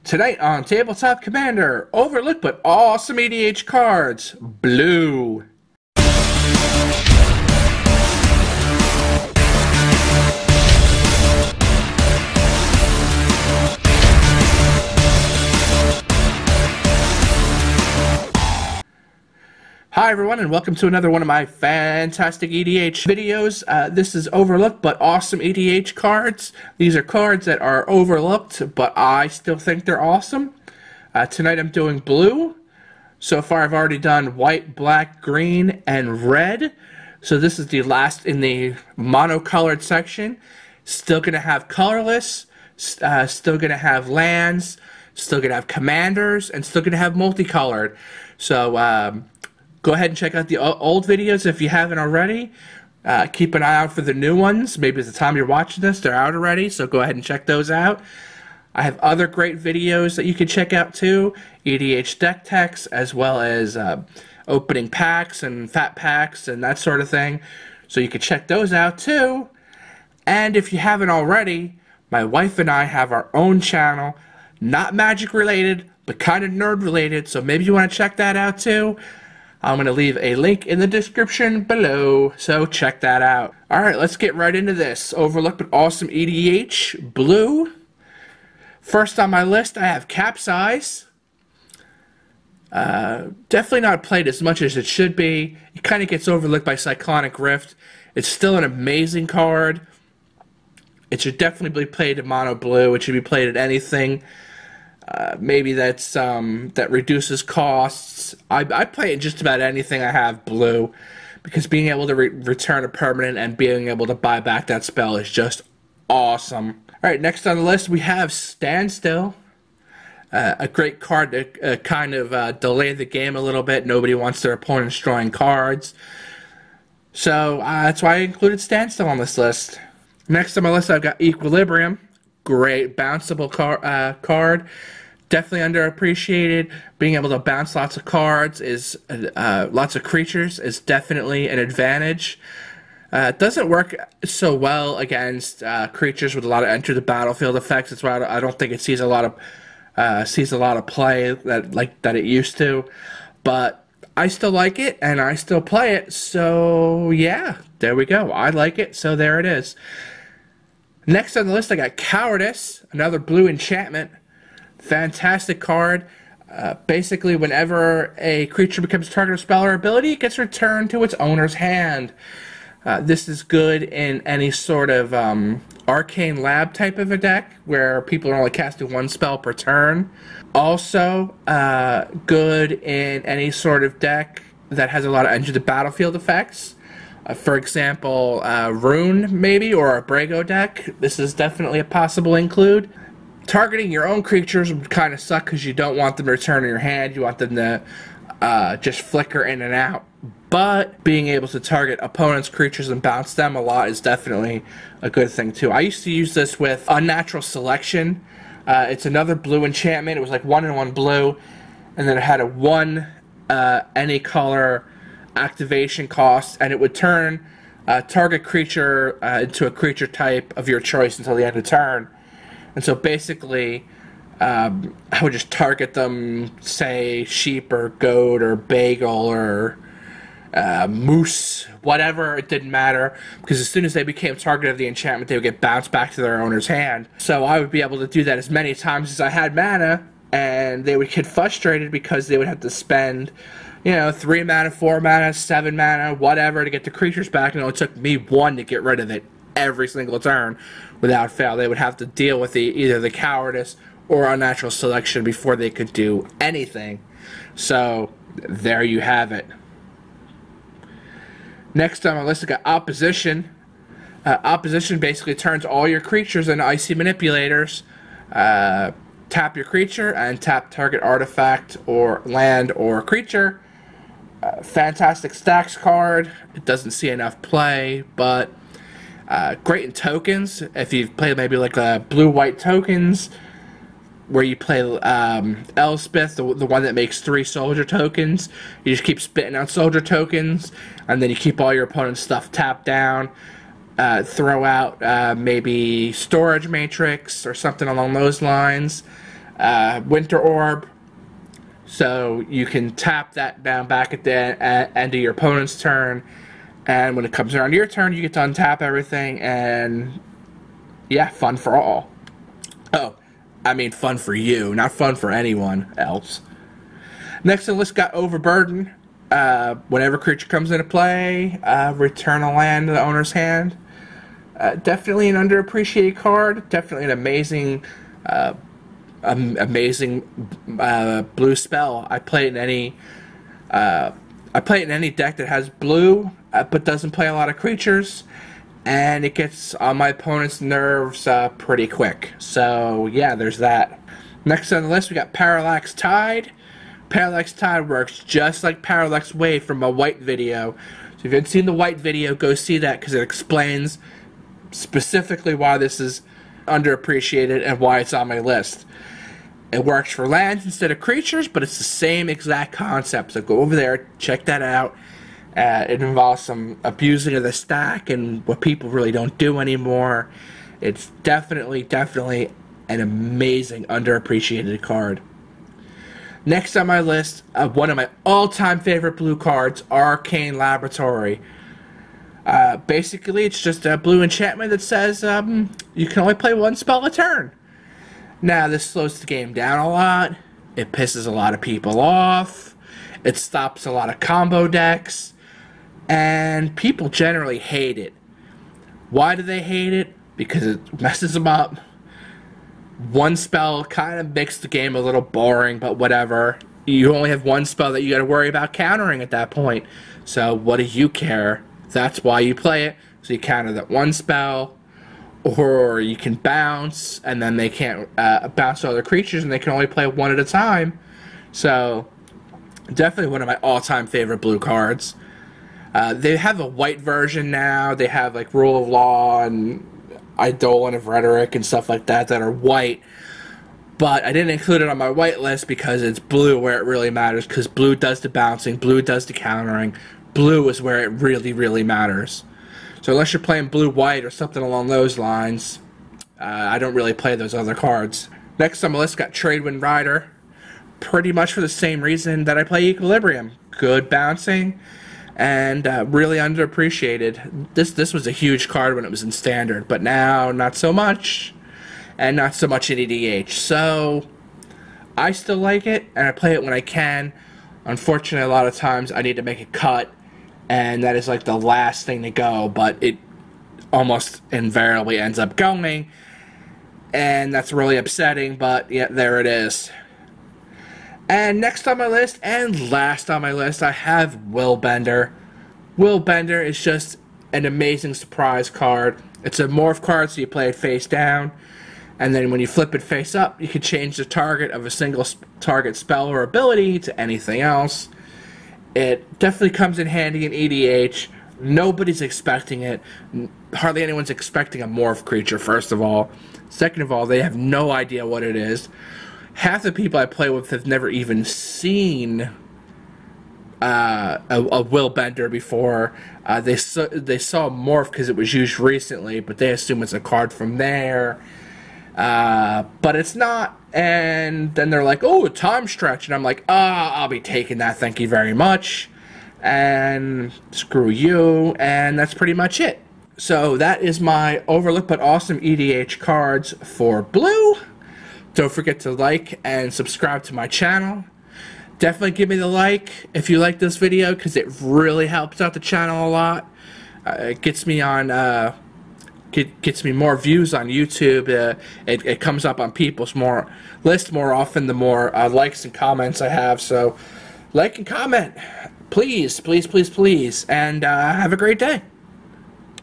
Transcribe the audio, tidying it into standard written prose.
Tonight on Tabletop Commander, overlooked but awesome EDH cards, blue. Hi everyone, and welcome to another one of my fantastic EDH videos. This is overlooked but awesome EDH cards. These are cards that are overlooked, but I still think they're awesome. Tonight I'm doing blue. So far I've already done white, black, green, and red. So this is the last in the monocolored section. Still going to have colorless, still going to have lands, still going to have commanders, and still going to have multicolored. So go ahead and check out the old videos if you haven't already. Keep an eye out for the new ones. Maybe at the time you're watching this, they're out already, so go ahead and check those out. I have other great videos that you can check out too. EDH deck techs, as well as opening packs and fat packs and that sort of thing. So you can check those out too. And if you haven't already, my wife and I have our own channel. Not magic related, but kind of nerd related, so maybe you want to check that out too. I'm going to leave a link in the description below, so check that out. Alright, let's get right into this. Overlooked but awesome EDH, blue. First on my list, I have Capsized. Definitely not played as much as it should be. It kind of gets overlooked by Cyclonic Rift. It's still an amazing card. It should definitely be played in mono blue. It should be played at anything. Maybe that's that reduces costs. I play in just about anything I have blue, because being able to return a permanent and being able to buy back that spell is just awesome. Alright, next on the list we have Standstill. A great card to kind of delay the game a little bit. Nobody wants their opponents drawing cards. So that's why I included Standstill on this list. Next on my list I've got Equilibrium. Great bounceable card. Definitely underappreciated. Being able to bounce lots of cards is lots of creatures is definitely an advantage. It doesn't work so well against creatures with a lot of enter the battlefield effects. That's why I don't think it sees a lot of play that it used to. But I still like it and I still play it. So yeah, there we go. I like it, so there it is. Next on the list I got Cowardice, another blue enchantment. Fantastic card. Basically, whenever a creature becomes target of spell or ability, it gets returned to its owner's hand. This is good in any sort of Arcane Lab type of a deck, where people are only casting one spell per turn. Also, good in any sort of deck that has a lot of enter the battlefield effects. For example, Rune, maybe, or a Brago deck. This is definitely a possible include. Targeting your own creatures would kind of suck because you don't want them to return in your hand. You want them to just flicker in and out. But being able to target opponents' creatures and bounce them a lot is definitely a good thing too. I used to use this with Unnatural Selection. It's another blue enchantment. It was like 1/1 blue, and then it had a 1 any color activation cost, and it would turn target creature into a creature type of your choice until the end of turn. And so basically, I would just target them, say sheep or goat or bagel or moose, whatever. It didn't matter, because as soon as they became target of the enchantment, they would get bounced back to their owner's hand. So I would be able to do that as many times as I had mana, and they would get frustrated because they would have to spend, you know, 3 mana, 4 mana, 7 mana, whatever, to get the creatures back, and it only took me 1 to get rid of it every single turn without fail. They would have to deal with either the Cowardice or Unnatural Selection before they could do anything. So there you have it. Next on my list I got Opposition. Opposition basically turns all your creatures into icy manipulators. Tap your creature and tap target artifact or land or creature. Fantastic stacks card. It doesn't see enough play, but great in tokens. If you've played maybe like blue-white tokens, where you play Elspeth, the one that makes 3 soldier tokens, you just keep spitting out soldier tokens, and then you keep all your opponent's stuff tapped down. Throw out maybe Storage Matrix or something along those lines. Winter Orb. So you can tap that down back at the end of your opponent's turn, and when it comes around your turn, you get to untap everything, and yeah, fun for all. Oh, I mean fun for you, not fun for anyone else. Next on the list got Overburden. Whenever creature comes into play, return a land to the owner's hand. Definitely an underappreciated card. Definitely an amazing blue spell. I play it in any deck that has blue, but doesn't play a lot of creatures, and it gets on my opponent's nerves pretty quick. So yeah, there's that. Next on the list we got Parallax Tide. Parallax Tide works just like Parallax Wave from a white video. So if you haven't seen the white video, go see that, because it explains specifically why this is underappreciated and why it's on my list. It works for lands instead of creatures, but it's the same exact concept. So go over there, check that out. It involves some abusing of the stack and what people really don't do anymore. It's definitely an amazing underappreciated card. Next on my list, one of my all-time favorite blue cards, Arcane Laboratory. Basically, it's just a blue enchantment that says you can only play one spell a turn. Now, this slows the game down a lot. It pisses a lot of people off. It stops a lot of combo decks. And people generally hate it. Why do they hate it? Because it messes them up. One spell kind of makes the game a little boring, but whatever. You only have one spell that you got to worry about countering at that point. So what do you care? That's why you play it. So you counter that one spell. Or you can bounce, and then they can't bounce to other creatures, and they can only play one at a time. So, definitely one of my all-time favorite blue cards. They have a white version now. They have, like, Rule of Law and Eidolon of Rhetoric and stuff like that are white. But I didn't include it on my white list because it's blue where it really matters, because blue does the bouncing, blue does the countering. Blue is where it really matters. So unless you're playing blue-white or something along those lines, I don't really play those other cards. Next on my list got Tradewind Rider. Pretty much for the same reason that I play Equilibrium. Good bouncing, and really underappreciated. This was a huge card when it was in Standard, but now not so much, and not so much in EDH. So I still like it, and I play it when I can. Unfortunately, a lot of times I need to make a cut, and that is like the last thing to go, but it almost invariably ends up going, and that's really upsetting, but yeah, there it is. And next on my list, and last on my list, I have Willbender. Willbender is just an amazing surprise card. It's a morph card, so you play it face down, and then when you flip it face up, you can change the target of a single target spell or ability to anything else. It definitely comes in handy in EDH. Nobody's expecting it. Hardly anyone's expecting a morph creature, first of all. Second of all, they have no idea what it is. Half the people I play with have never even seen a Willbender before. They saw morph because it was used recently, but they assume it's a card from there. But it's not, and then they're like, oh, a time stretch, and I'm like, I'll be taking that, thank you very much, and screw you, and that's pretty much it. So that is my overlooked but awesome EDH cards for blue. Don't forget to like and subscribe to my channel. Definitely give me the like if you like this video, because it really helps out the channel a lot. It gets me on... gets me more views on YouTube. It comes up on people's list more often the more likes and comments I have. So like and comment, please, and have a great day.